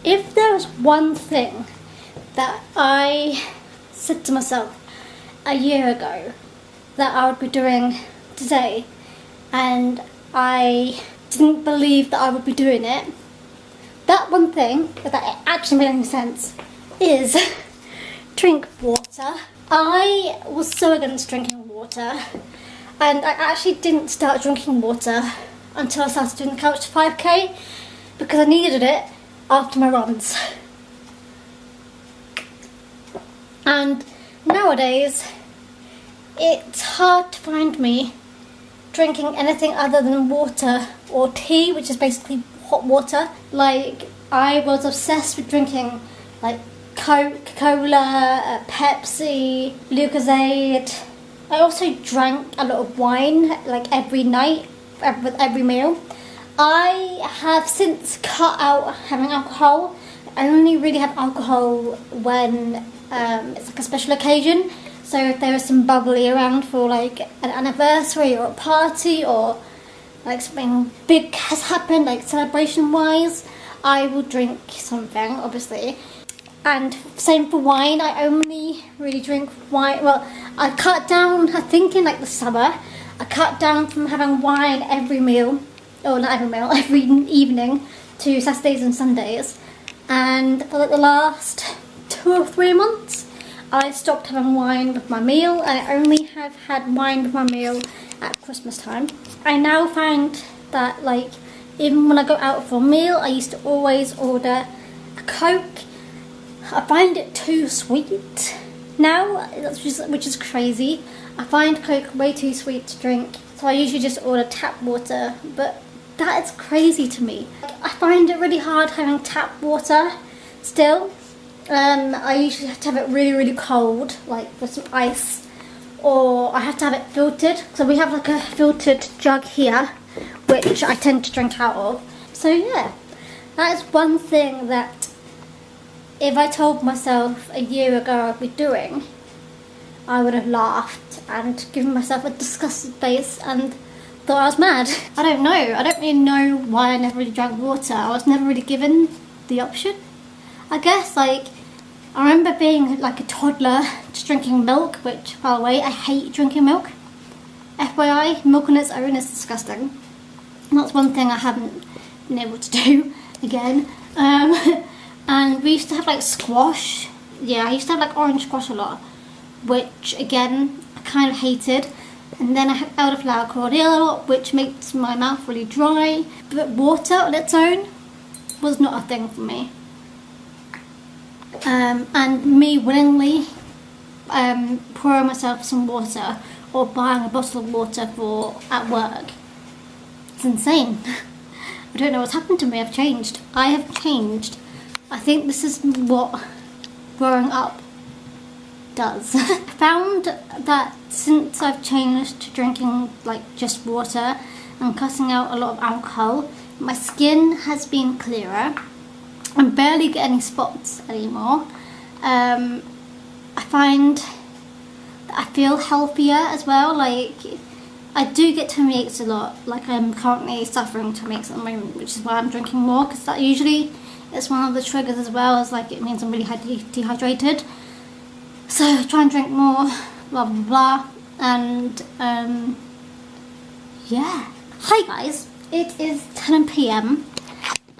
If there was one thing that I said to myself a year ago that I would be doing today, and I didn't believe that I would be doing it, that one thing, if that actually made any sense, is drink water. I was so against drinking water, and I actually didn't start drinking water until I started doing the Couch to 5k, because I needed it after my runs. And nowadays, it's hard to find me drinking anything other than water or tea, which is basically hot water. Like, I was obsessed with drinking like Coke, Cola, Pepsi, Lucozade. I also drank a lot of wine, like every night, with every meal. I have since cut out having alcohol. I only really have alcohol when it's like a special occasion. So if there is some bubbly around for like an anniversary or a party, or like something big has happened, like celebration wise, I will drink something, obviously. And same for wine, I only really drink wine. Well, I cut down, I think in like the summer, I cut down from having wine every meal, or not every meal, every evening, to Saturdays and Sundays. And for like the last 2 or 3 months, I stopped having wine with my meal, and I only have had wine with my meal at Christmas time. I now find that, like, even when I go out for a meal, I used to always order a Coke. I find it too sweet now, which is crazy. I find Coke way too sweet to drink, so I usually just order tap water, but that is crazy to me. I find it really hard having tap water still. I usually have to have it really, really cold, like with some ice, or I have to have it filtered. So we have like a filtered jug here, which I tend to drink out of. So yeah, that is one thing that if I told myself a year ago I'd be doing, I would have laughed and given myself a disgusted face and thought I was mad. I don't know. I don't really know why I never really drank water. I was never really given the option. I guess, like, I remember being like a toddler just drinking milk, which, by the way, I hate drinking milk. FYI, milk on its own is disgusting. And that's one thing I haven't been able to do again. And we used to have like squash. Yeah, I used to have like orange squash a lot, which again, I kind of hated. And then I had elderflower cordial, which makes my mouth really dry. But water on its own was not a thing for me. And me willingly pouring myself some water or buying a bottle of water for at work, it's insane. I don't know what's happened to me. I've changed. I have changed. I think this is what growing up does. I found that since I've changed to drinking like just water and cutting out a lot of alcohol, my skin has been clearer. I barely get any spots anymore. I find that I feel healthier as well. Like, I do get tummy aches a lot. Like, I'm currently suffering tummy aches at the moment, which is why I'm drinking more, because that usually is one of the triggers as well, as like it means I'm really dehydrated. So I try and drink more, blah blah blah, and yeah. Hi guys, it is 10 PM.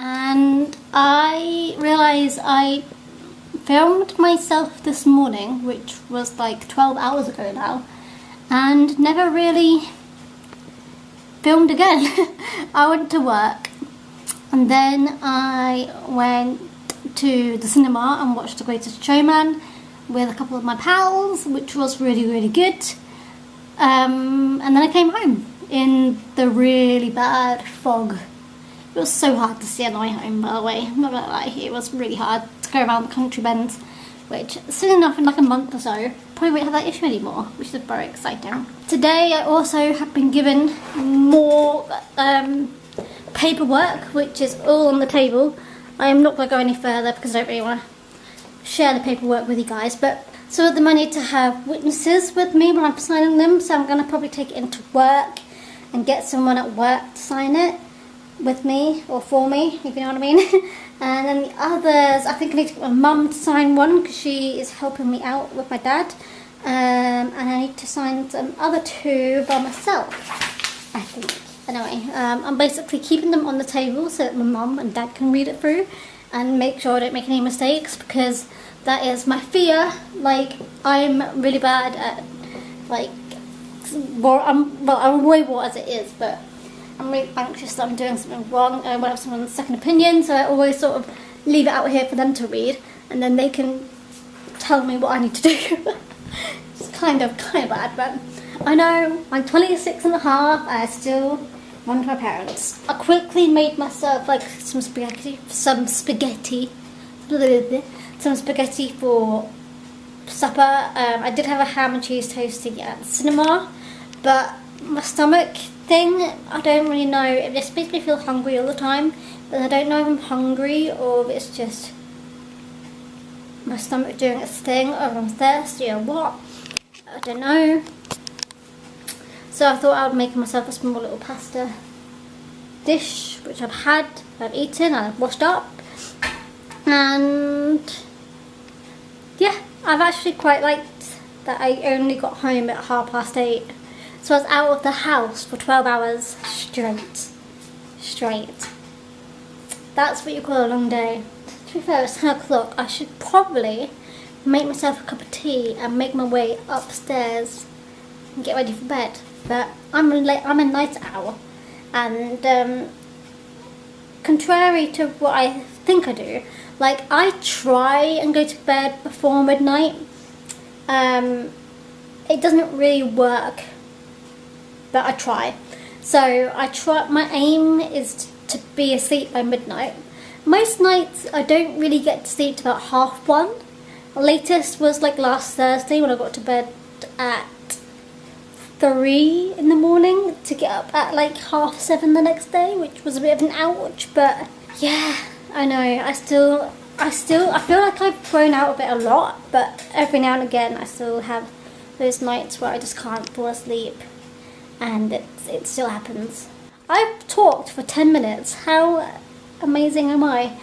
And I realise I filmed myself this morning, which was like 12 hours ago now, and never really filmed again. I went to work, and then I went to the cinema and watched The Greatest Showman with a couple of my pals, which was really, really good. And then I came home in the really bad fog. It was so hard to see on the way home, by the way. I'm not gonna lie, it was really hard to go around the country bends, which, soon enough, in like a month or so, probably won't have that issue anymore, which is very exciting. Today, I also have been given more paperwork, which is all on the table. I am not going to go any further because I don't really want to share the paperwork with you guys, but so at the money to have witnesses with me when I'm signing them, so I'm going to probably take it into work and get someone at work to sign it with me, or for me, if you know what I mean. And then the others, I think I need to get my mum to sign one because she is helping me out with my dad. And I need to sign some other 2 by myself, I think. Anyway, I'm basically keeping them on the table so that my mum and dad can read it through and make sure I don't make any mistakes, because that is my fear. Like, I'm really bad at, like, I'm way more as it is, but I'm really anxious that I'm doing something wrong and I want to have someone's second opinion, so I always sort of leave it out here for them to read, and then they can tell me what I need to do. It's kind of bad, but I know I'm 26 and a half, I still run to my parents. I quickly made myself like some spaghetti for supper. I did have a ham and cheese toastie at the cinema, but my stomach thing, I don't really know. It just makes me feel hungry all the time, but I don't know if I'm hungry or if it's just my stomach doing its thing, or if I'm thirsty or what. I don't know. So I thought I would make myself a small little pasta dish, which I've eaten and I've washed up. And yeah, I've actually quite liked that I only got home at 8:30. So I was out of the house for 12 hours straight. That's what you call a long day. To be fair, it's 10 o'clock. I should probably make myself a cup of tea and make my way upstairs and get ready for bed. But I'm a night owl, and contrary to what I think I do, like, I try and go to bed before midnight. It doesn't really work, but I try. So my aim is to be asleep by midnight. Most nights I don't really get to sleep till about 1:30. The latest was like last Thursday when I got to bed at 3 in the morning to get up at like 7:30 the next day, which was a bit of an ouch, but yeah, I know, I feel like I've grown out of it a lot, but every now and again I still have those nights where I just can't fall asleep, and it still happens. I've talked for 10 minutes. How amazing am I?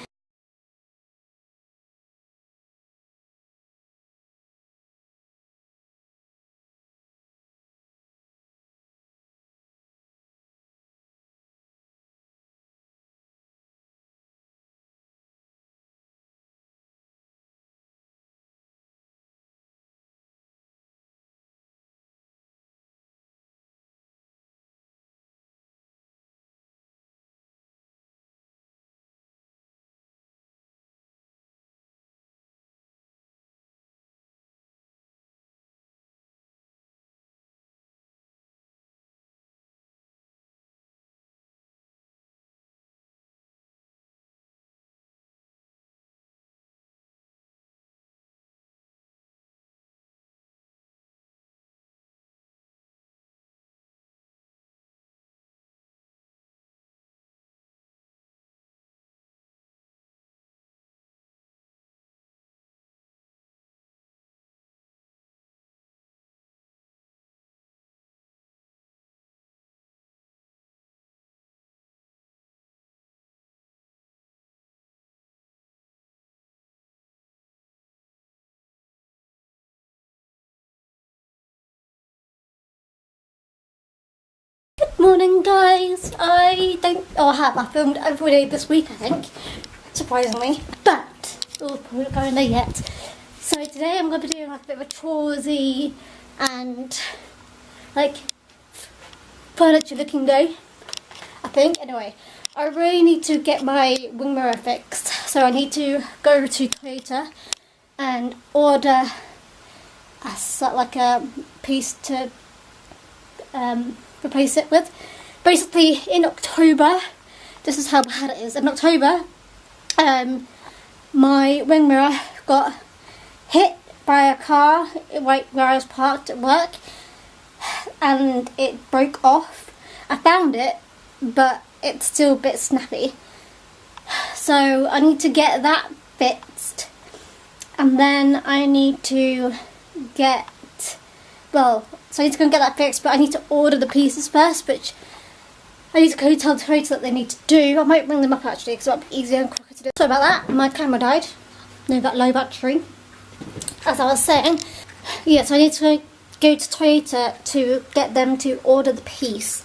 Morning, guys. I filmed every day this week, I think, surprisingly, but we're not going there yet. So today I'm going to be doing like a bit of a chorusy and like furniture looking day, I think. Anyway, I really need to get my wing mirror fixed, so I need to go to Toyota and order a piece to replace it with. Basically, in October, this is how bad it is. In October, my wing mirror got hit by a car right where I was parked at work, and it broke off. I found it, but it's still a bit snappy. So I need to get that fixed, and then I need to so I need to go and get that fixed, but I need to order the pieces first, which I need to go tell Toyota that they need to do. I might ring them up actually, because it might be easier and quicker to do. Sorry about that, my camera died. No, got low battery. As I was saying, yes, I need to go to Toyota to get them to order the piece,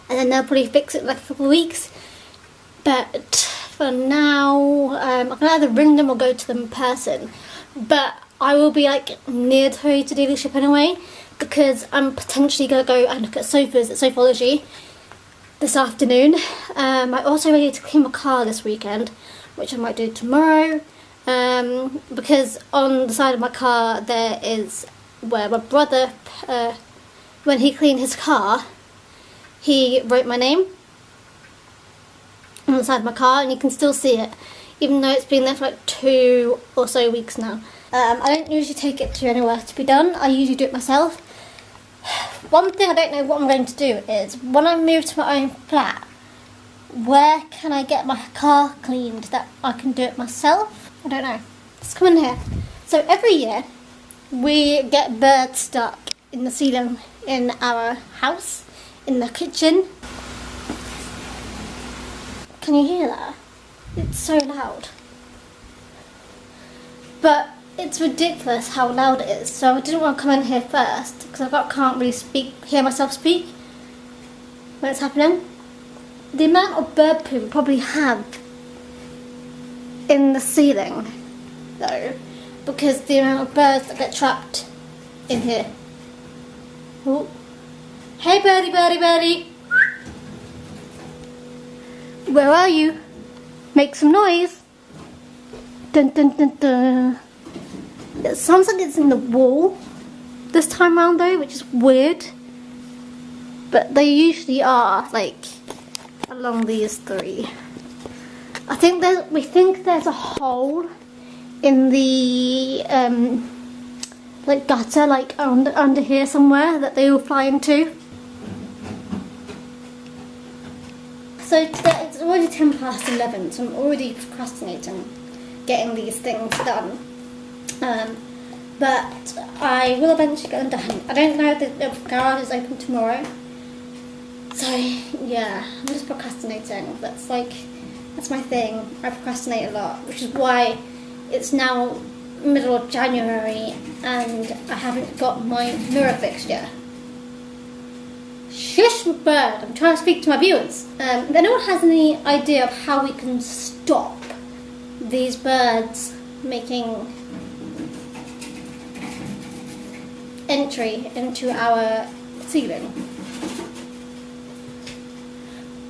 and then they'll probably fix it in like a couple of weeks. But for now, I can either ring them or go to them in person. But I will be like near Toyota dealership anyway, because I'm potentially going to go and look at sofas at Sofology this afternoon. I also ready to clean my car this weekend, which I might do tomorrow, because on the side of my car there is where my brother, when he cleaned his car, he wrote my name on the side of my car, and you can still see it, even though it's been there for like 2 or so weeks now. I don't usually take it to anywhere to be done. I usually do it myself. One thing I don't know what I'm going to do is, when I move to my own flat, where can I get my car cleaned that I can do it myself? I don't know. Let's come in here. So every year we get birds stuck in the ceiling in our house, in the kitchen. Can you hear that? It's so loud. But it's ridiculous how loud it is, so I didn't want to come in here first because I can't really hear myself speak when it's happening. The amount of bird poo we probably have in the ceiling, though, because the amount of birds that get trapped in here. Ooh. Hey birdie, birdie, birdie! Where are you? Make some noise! Dun dun dun dun. It sounds like it's in the wall this time round though, which is weird. But they usually are, like, along these 3. We think there's a hole in the like gutter, like under here somewhere, that they will fly into. So today it's already 11:10, so I'm already procrastinating getting these things done. But I will eventually get them done. I don't know if the garage is open tomorrow. So yeah, I'm just procrastinating. That's my thing. I procrastinate a lot, which is why it's now middle of January and I haven't got my mirror fixed yet. Shush, bird! I'm trying to speak to my viewers. If anyone has any idea of how we can stop these birds making entry into our ceiling,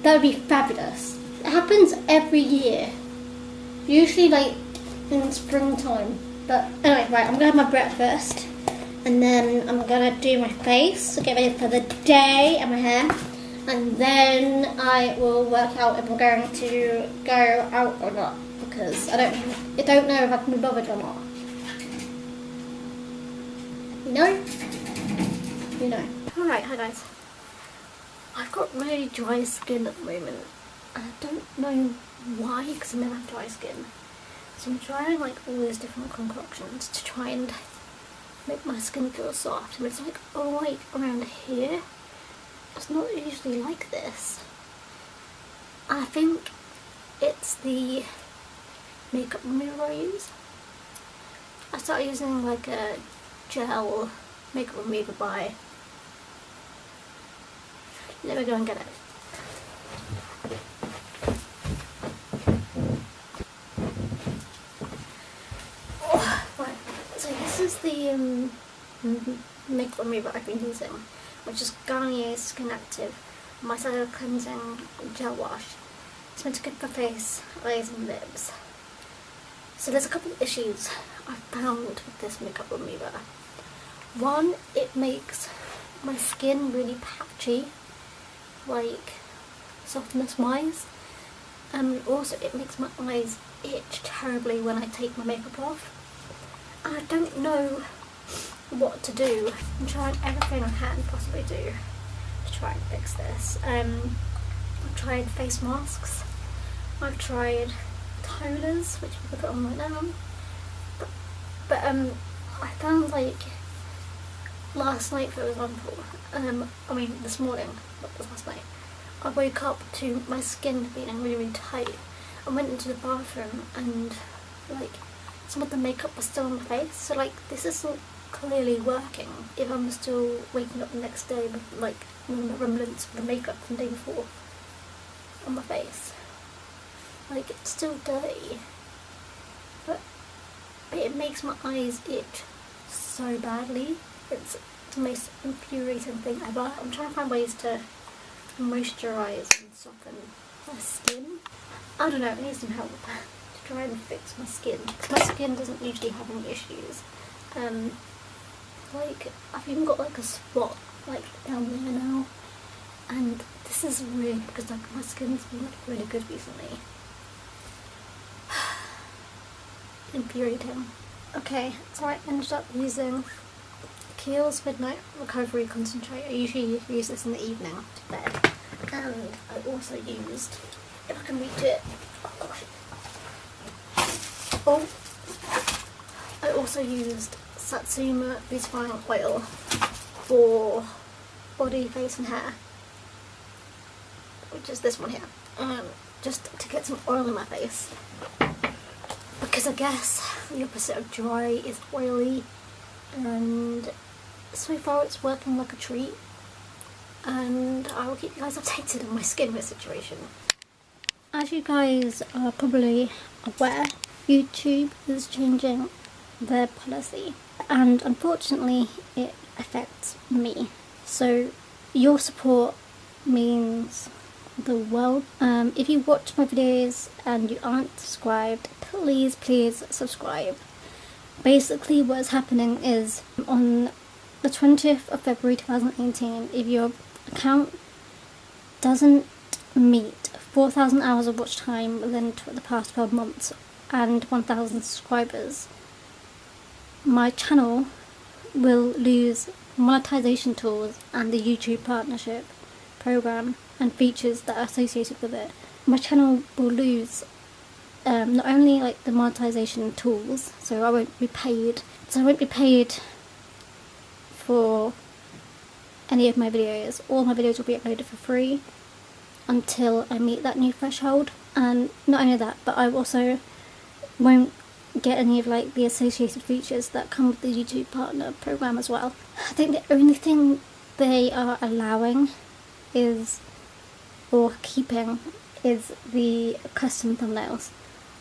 that would be fabulous. It happens every year, usually like in springtime. But anyway, right, I'm gonna have my breakfast and then I'm gonna do my face, get ready for the day, and my hair, and then I will work out if I'm going to go out or not, because I don't know if I can be bothered or not. You know? You know. Alright, hi guys. I've got really dry skin at the moment. And I don't know why, because I never have dry skin. So I'm trying like all these different concoctions to try and make my skin feel soft. And it's like, oh, like around here, it's not usually like this. I think it's the makeup remover I use. I started using like a gel makeup remover by... Let me go and get it. Oh, right. So this is the makeup remover I've been using, which is Garnier's Skin Active Micellar Cleansing Gel Wash. It's meant to go for face, eyes and lips. So there's a couple of issues I've found with this makeup remover. One, it makes my skin really patchy, like softness wise, and also it makes my eyes itch terribly when I take my makeup off. And I don't know what to do. I'm trying everything I can possibly do to try and fix this. I've tried face masks, I've tried toners, which we can put on right now, but I found like last night, for example, this morning, not last night, I woke up to my skin feeling really, really tight, I went into the bathroom and like some of the makeup was still on my face, so like this isn't clearly working if I'm still waking up the next day with like remnants of the makeup from the day before on my face. Like, it's still dirty, but it makes my eyes itch so badly. It's the most infuriating thing ever. I'm trying to find ways to moisturise and soften my skin. I don't know, it needs some help to try and fix my skin, because my skin doesn't usually have any issues. Like, I've even got like a spot like down there now, and this is weird because like my skin's been like really good recently. Infuriating. Okay, so I ended up using Kiehl's Midnight Recovery Concentrate. I usually use this in the evening to bed, and I also used, if I can reach it, I also used Satsuma Beautifying Oil for body, face and hair, which is this one here, just to get some oil in my face, because I guess the opposite of dry is oily, and so far it's working like a treat, and I will keep you guys updated on my skincare situation. As you guys are probably aware, YouTube is changing their policy, and unfortunately it affects me. So your support means the world. If you watch my videos and you aren't subscribed, please subscribe. Basically what is happening is, on the 20th of February 2018, if your account doesn't meet 4,000 hours of watch time within the past 12 months and 1,000 subscribers, my channel will lose monetization tools and the YouTube partnership program and features that are associated with it. My channel will lose not only like the monetization tools, so I won't be paid for any of my videos. All my videos will be uploaded for free until I meet that new threshold, and not only that, but I also won't get any of like the associated features that come with the YouTube partner program as well. I think the only thing they are allowing is, or keeping, is the custom thumbnails.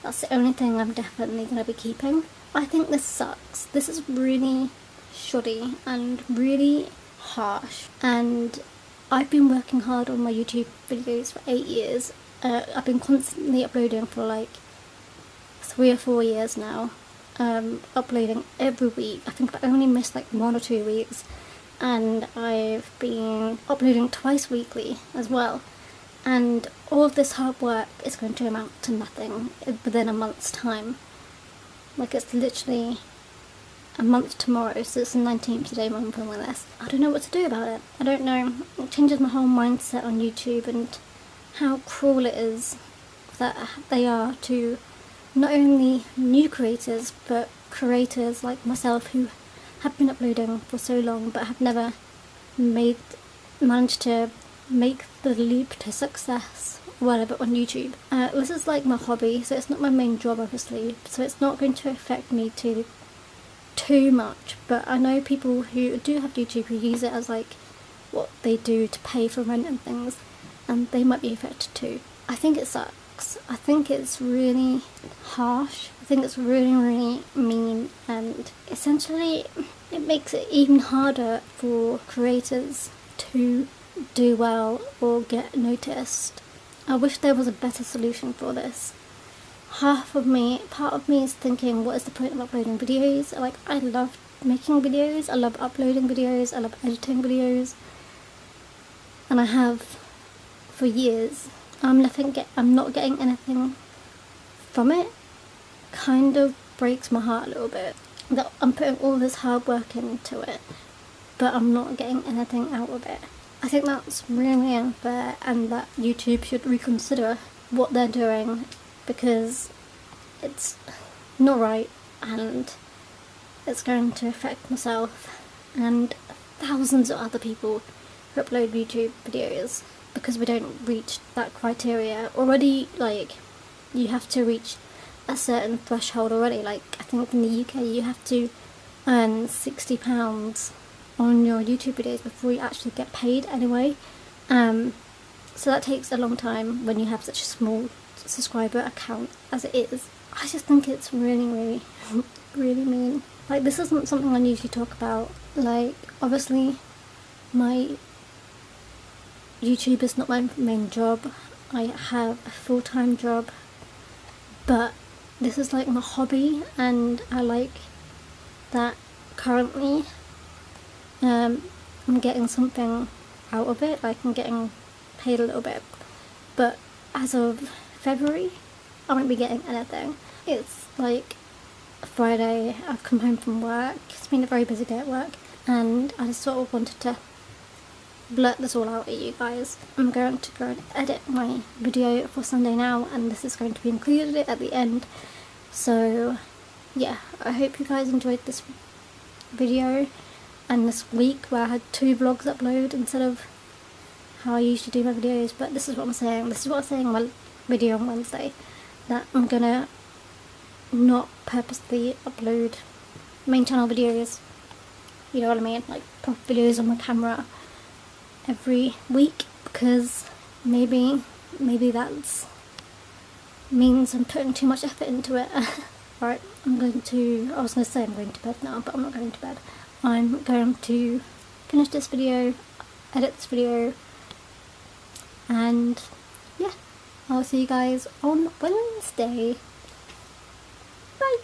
That's the only thing I'm definitely going to be keeping. I think this sucks. This is really shoddy and really harsh, and I've been working hard on my YouTube videos for 8 years. I've been constantly uploading for like 3 or 4 years now, uploading every week. I think I only missed like 1 or 2 weeks, and I've been uploading twice weekly as well, and all of this hard work is going to amount to nothing within a month's time. Like, it's literally a month tomorrow, so it's the 19th today when I'm filming this. I don't know what to do about it. I don't know. It changes my whole mindset on YouTube and how cruel it is that they are to not only new creators, but creators like myself who have been uploading for so long but have never managed to make the leap to success or whatever on YouTube. This is like my hobby, so it's not my main job obviously, so it's not going to affect me too much, but I know people who do have YouTube who use it as like what they do to pay for rent and things, and they might be affected too. I think it sucks. I think it's really harsh. I think it's really mean, and essentially it makes it even harder for creators to do well or get noticed. I wish there was a better solution for this. Part of me is thinking, what is the point of uploading videos? Like, I love making videos, I love uploading videos, I love editing videos, and I have for years. I'm not getting anything from it. Kind of breaks my heart a little bit that I'm putting all this hard work into it, but I'm not getting anything out of it. I think that's really unfair, and that YouTube should reconsider what they're doing, because it's not right, and it's going to affect myself and thousands of other people who upload YouTube videos, because we don't reach that criteria. Already, like, you have to reach a certain threshold already. Like, I think in the UK you have to earn £60 on your YouTube videos before you actually get paid anyway. So that takes a long time when you have such a small subscriber account as it is. I just think it's really, really, really mean. Like, this isn't something I usually talk about. Like, obviously, my YouTube is not my main job. I have a full-time job, but this is like my hobby, and I like that currently I'm getting something out of it. Like, I'm getting paid a little bit, but as of February I won't be getting anything. It's like Friday, I've come home from work, it's been a very busy day at work, and I just sort of wanted to blurt this all out at you guys. I'm going to go and edit my video for Sunday now, and this is going to be included at the end. So yeah, I hope you guys enjoyed this video and this week where I had 2 vlogs uploaded instead of how I usually do my videos. But this is what I'm saying. This is what I was saying in my video on Wednesday, that I'm gonna not purposely upload main channel videos, you know what I mean, like proper videos on my camera every week, because maybe that's means I'm putting too much effort into it. Right, I was going to say I'm going to bed now, but I'm not going to bed. I'm going to finish this video, edit this video, and yeah, I'll see you guys on Wednesday. Bye!